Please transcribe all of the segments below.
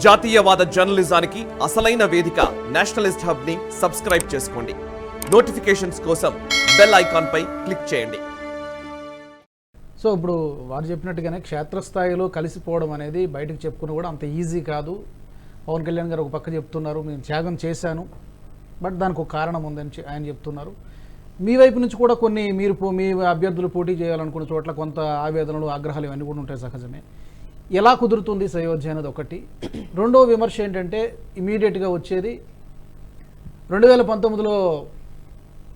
జాతీయవాద జర్నలిజానికి అసలైన వేదిక నేషనలిస్ట్ హబ్ ని సబ్స్క్రైబ్ చేసుకోండి. నోటిఫికేషన్స్ కోసం బెల్ ఐకాన్ పై క్లిక్ చేయండి. సో ఇప్పుడు వారు చెప్పినట్టుగానే క్షేత్రస్థాయిలో కలిసిపోవడం అనేది బయటకు చెప్పుకుని కూడా అంత ఈజీ కాదు. పవన్ కళ్యాణ్ గారు ఒక పక్క చెప్తున్నారు, నేను త్యాగం చేశాను, బట్ దానికి ఒక కారణం ఉందని ఆయన చెప్తున్నారు. మీ వైపు నుంచి కూడా కొన్ని మీ అభ్యర్థులు పోటీ చేయాలనుకున్న చోట్ల కొంత ఆవేదనలు, ఆగ్రహాలు ఇవన్నీ కూడా ఉంటాయి, సహజమే. ఎలా కుదురుతుంది సయోధ్య అనేది ఒకటి. రెండో విమర్శ ఏంటంటే ఇమీడియట్గా వచ్చేది 2019లో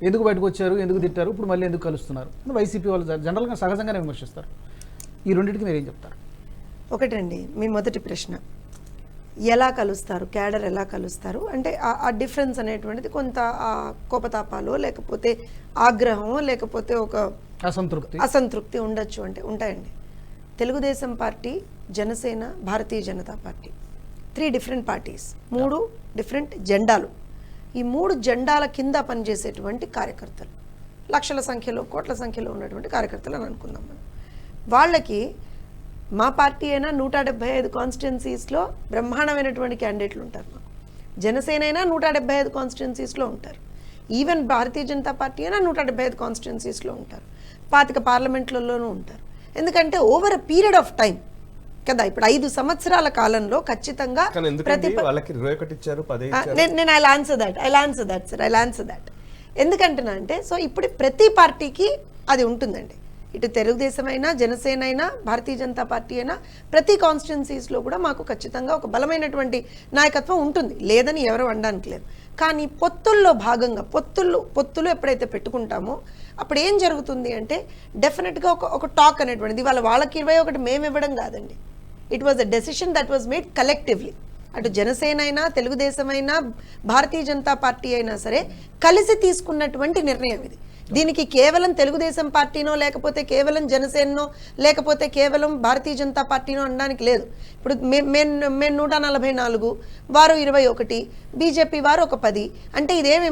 ఎందుకు బయటకు వచ్చారు, ఎందుకు తిట్టారు, ఇప్పుడు మళ్ళీ ఎందుకు కలుస్తున్నారు, వైసీపీ వాళ్ళు జనరల్గా సహజంగానే విమర్శిస్తారు. ఈ రెండింటికి మీరు ఏం చెప్తారు? ఒకటండి, మీ మొదటి ప్రశ్న, ఎలా కలుస్తారు, క్యాడర్ ఎలా కలుస్తారు అంటే ఆ డిఫరెన్స్ అనేటువంటిది కొంత కోపతాపాలు, లేకపోతే ఆగ్రహం, లేకపోతే ఒక అసంతృప్తి ఉండొచ్చు. అంటే ఉంటాయండి. Telugu Desam party, Janasena, Bharatiya Janata party, 3 different parties, 3 different జెండాలు. ఈ 3 జెండాల కింద పనిచేసేటువంటి కార్యకర్తలు, లక్షల సంఖ్యలో, కోట్ల సంఖ్యలో ఉన్నటువంటి కార్యకర్తలు అని అనుకుందాం మనం. వాళ్ళకి మా పార్టీ అయినా 175 కాన్స్టిట్యున్సీస్లో బ్రహ్మాండమైనటువంటి క్యాండిడేట్లు ఉంటారు. మాకు జనసేన అయినా 175 కాన్స్టిట్యున్సీస్లో ఉంటారు. ఈవెన్ భారతీయ జనతా పార్టీ అయినా 175 కాన్స్టిట్యున్సీస్లో ఉంటారు. 25 పార్లమెంట్లలోనూ ఉంటారు. ఎందుకంటే over a period of time కదా, ఇప్పుడు 5 సంవత్సరాల కాలంలో ఖచ్చితంగా నేను ఐ ఆన్సర్ దట్. ఎందుకంటున్నా అంటే, సో ఇప్పుడు ప్రతి పార్టీకి అది ఉంటుందండి. ఇటు తెలుగుదేశం అయినా, జనసేన అయినా, భారతీయ జనతా పార్టీ అయినా, ప్రతి కాన్స్టిట్యున్సీస్లో కూడా మాకు ఖచ్చితంగా ఒక బలమైనటువంటి నాయకత్వం ఉంటుంది, లేదని ఎవరు అనడానికి లేదు. కానీ పొత్తుల్లో భాగంగా పొత్తులు ఎప్పుడైతే పెట్టుకుంటామో అప్పుడు ఏం జరుగుతుంది అంటే డెఫినెట్గా ఒక టాక్ అనేటువంటిది, వాళ్ళకి 21 మేము ఇవ్వడం కాదండి. It was a decision that was made collectively. అటు జనసేన అయినా, తెలుగుదేశం అయినా, భారతీయ జనతా పార్టీ అయినా సరే కలిసి తీసుకున్నటువంటి నిర్ణయం ఇది. దీనికి కేవలం తెలుగుదేశం పార్టీనో, లేకపోతే కేవలం జనసేనో, లేకపోతే కేవలం భారతీయ జనతా పార్టీనో అనడానికి లేదు. ఇప్పుడు మేము 144, వారు 21, బీజేపీ వారు ఒక 10. అంటే ఇదేమి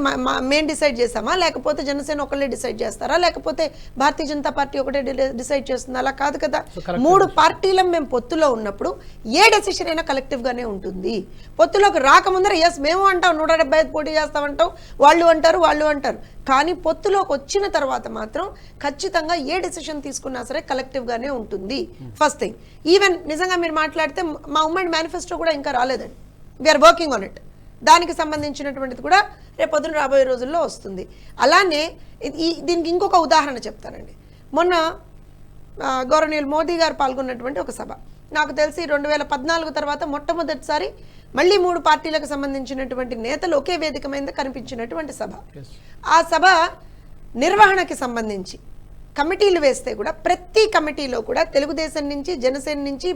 మేము డిసైడ్ చేసామా, లేకపోతే జనసేన ఒకళ్ళే డిసైడ్ చేస్తారా, లేకపోతే భారతీయ జనతా పార్టీ ఒకటే డిసైడ్ చేస్తుందా? అలా కాదు కదా. 3 పార్టీలం మేము పొత్తులో ఉన్నప్పుడు ఏ డెసిషన్ అయినా కలెక్టివ్గానే ఉంటుంది. పొత్తులోకి రాకముందర ఎస్ మేము అంటాం 175 పోటీ చేస్తామంటాం, వాళ్ళు అంటారు. కానీ పొత్తులోకి వచ్చిన తర్వాత మాత్రం ఖచ్చితంగా ఏ డెసిషన్ తీసుకున్నా సరే కలెక్టివ్గానే ఉంటుంది. First thing. ఈవెన్ నిజంగా మీరు మాట్లాడితే మా ఉమ్మడి మేనిఫెస్టో కూడా ఇంకా రాలేదండి. We are working on it. దానికి సంబంధించినటువంటిది కూడా రేపు పొద్దున రాబోయే రోజుల్లో వస్తుంది. అలానే దీనికి ఇంకొక ఉదాహరణ చెప్తానండి. మొన్న గౌరవనీయులు మోదీ గారు పాల్గొన్నటువంటి ఒక సభ, నాకు తెలిసి 2014 తర్వాత మొట్టమొదటిసారి మళ్ళీ 3 పార్టీలకు సంబంధించినటువంటి నేతలు ఒకే వేదిక మీద కనిపించినటువంటి సభ. ఆ సభ నిర్వహణకి సంబంధించి కమిటీలు వేస్తే కూడా ప్రతి కమిటీలో కూడా తెలుగుదేశం నుంచి, జనసేన నుంచి,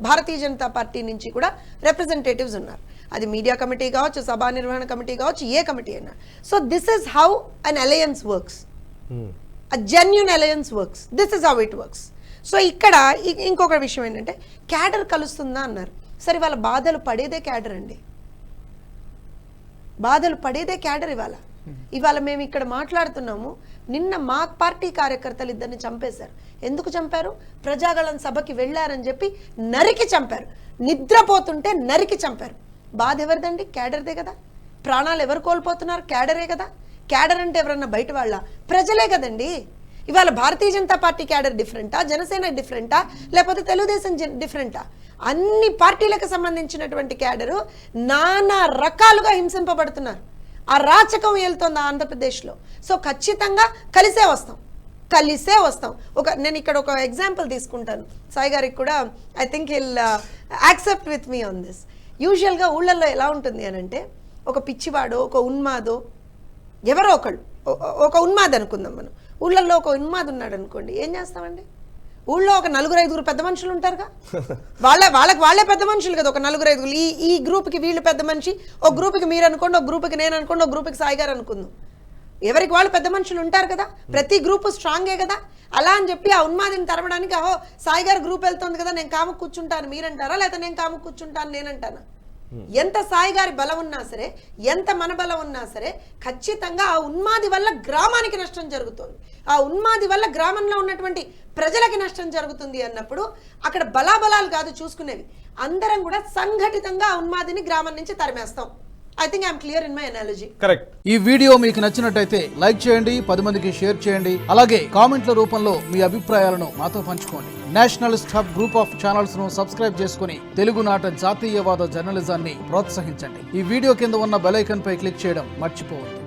భారతీయ జనతా పార్టీ నుంచి కూడా రిప్రజెంటేటివ్స్ ఉన్నారు. అది మీడియా కమిటీ కావచ్చు, సభా నిర్వహణ కమిటీ కావచ్చు, ఏ కమిటీ అయినా. So this is how an alliance works, a genuine alliance works. This is how it works. So ఇక్కడ ఇంకొక విషయం ఏంటంటే క్యాడర్ కలుస్తుందా అన్నారు. సరే, వాళ్ళ బాధలు పడేదే క్యాడర్ అండి. బాధలు పడేదే క్యాడర్. ఇవాళ మేము ఇక్కడ మాట్లాడుతున్నాము. నిన్న మా పార్టీ కార్యకర్తలు 2 చంపేశారు. ఎందుకు చంపారు? ప్రజాగళం సభకి వెళ్ళారని చెప్పి నరికి చంపారు. నిద్రపోతుంటే నరికి చంపారు. బాధ ఎవరిదండి? క్యాడర్దే కదా. ప్రాణాలు ఎవరు కోల్పోతున్నారు? క్యాడరే కదా. క్యాడర్ అంటే ఎవరన్నా బయట వాళ్ళ? ప్రజలే కదండి. ఇవాళ భారతీయ జనతా పార్టీ క్యాడర్ డిఫరెంటా, జనసేన డిఫరెంటా, లేకపోతే తెలుగుదేశం డిఫరెంటా? అన్ని పార్టీలకు సంబంధించినటువంటి క్యాడరు నానా రకాలుగా హింసింపబడుతున్నారు. ఆ రాచకం వెళ్తోంది ఆంధ్రప్రదేశ్లో. సో ఖచ్చితంగా కలిసే వస్తాం. నేను ఇక్కడ ఒక ఎగ్జాంపుల్ తీసుకుంటాను. సాయి గారికి కూడా I think he'll accept with me on this. యూజువల్గా ఊళ్ళల్లో ఎలా ఉంటుంది అని అంటే, ఒక పిచ్చివాడో, ఒక ఉన్మాదో, ఎవరో ఒక ఉన్మాద్ అనుకుందాం మనం. ఊళ్ళల్లో ఒక ఉన్మాద్ ఉన్నాడు అనుకోండి, ఏం చేస్తామండి? ఊళ్ళో ఒక 4-5 పెద్ద మనుషులు ఉంటారుగా. వాళ్ళే పెద్ద మనుషులు కదా. ఒక 4-5 ఈ గ్రూప్కి వీళ్ళు పెద్ద మనిషి, ఒక గ్రూప్కి మీరు అనుకోండి, ఒక గ్రూప్కి నేను అనుకోండి, ఒక గ్రూప్కి సాయి గారు అనుకుందాం. ఎవరికి వాళ్ళు పెద్ద మనుషులు ఉంటారు కదా. ప్రతి గ్రూపు స్ట్రాంగే కదా. అలా అని చెప్పి ఆ ఉన్మాదిని తరమడానికి సాయి గారు గ్రూప్ వెళ్తుంది కదా, నేను కాము కూర్చుంటాను మీరంటారా, లేకపోతే నేను కాము కూర్చుంటాను నేనంటానా? ఎంత సాయి గారి బలం ఉన్నా సరే, ఎంత మన బలం ఉన్నా సరే, ఖచ్చితంగా ఆ ఉన్మాది వల్ల గ్రామానికి నష్టం జరుగుతుంది. ఆ ఉన్మాది వల్ల గ్రామంలో ఉన్నటువంటి ప్రజలకి నష్టం జరుగుతుంది అన్నప్పుడు అక్కడ బలాబలాలు కాదు చూసుకునేవి, అందరం కూడా సంఘటితంగా ఆ ఉన్మాదిని గ్రామం నుంచి తరిమేస్తాం. I think I'm clear in my analogy. Correct. ఈ వీడియో మీకు నచ్చినట్టయితే లైక్ చేయండి, 10 మందికి షేర్ చేయండి. అలాగే కామెంట్ల రూపంలో మీ అభిప్రాయాలను మాతో పంచుకోండి. Nationalist hub group of channels ను సబ్స్క్రైబ్ చేసుకుని తెలుగునాట జాతీయవాద జర్నలిజాన్ని ప్రోత్సహించండి. ఈ వీడియో కింద ఉన్న బెల్ ఐకాన్ పై క్లిక్ చేయడం మర్చిపోవద్దు.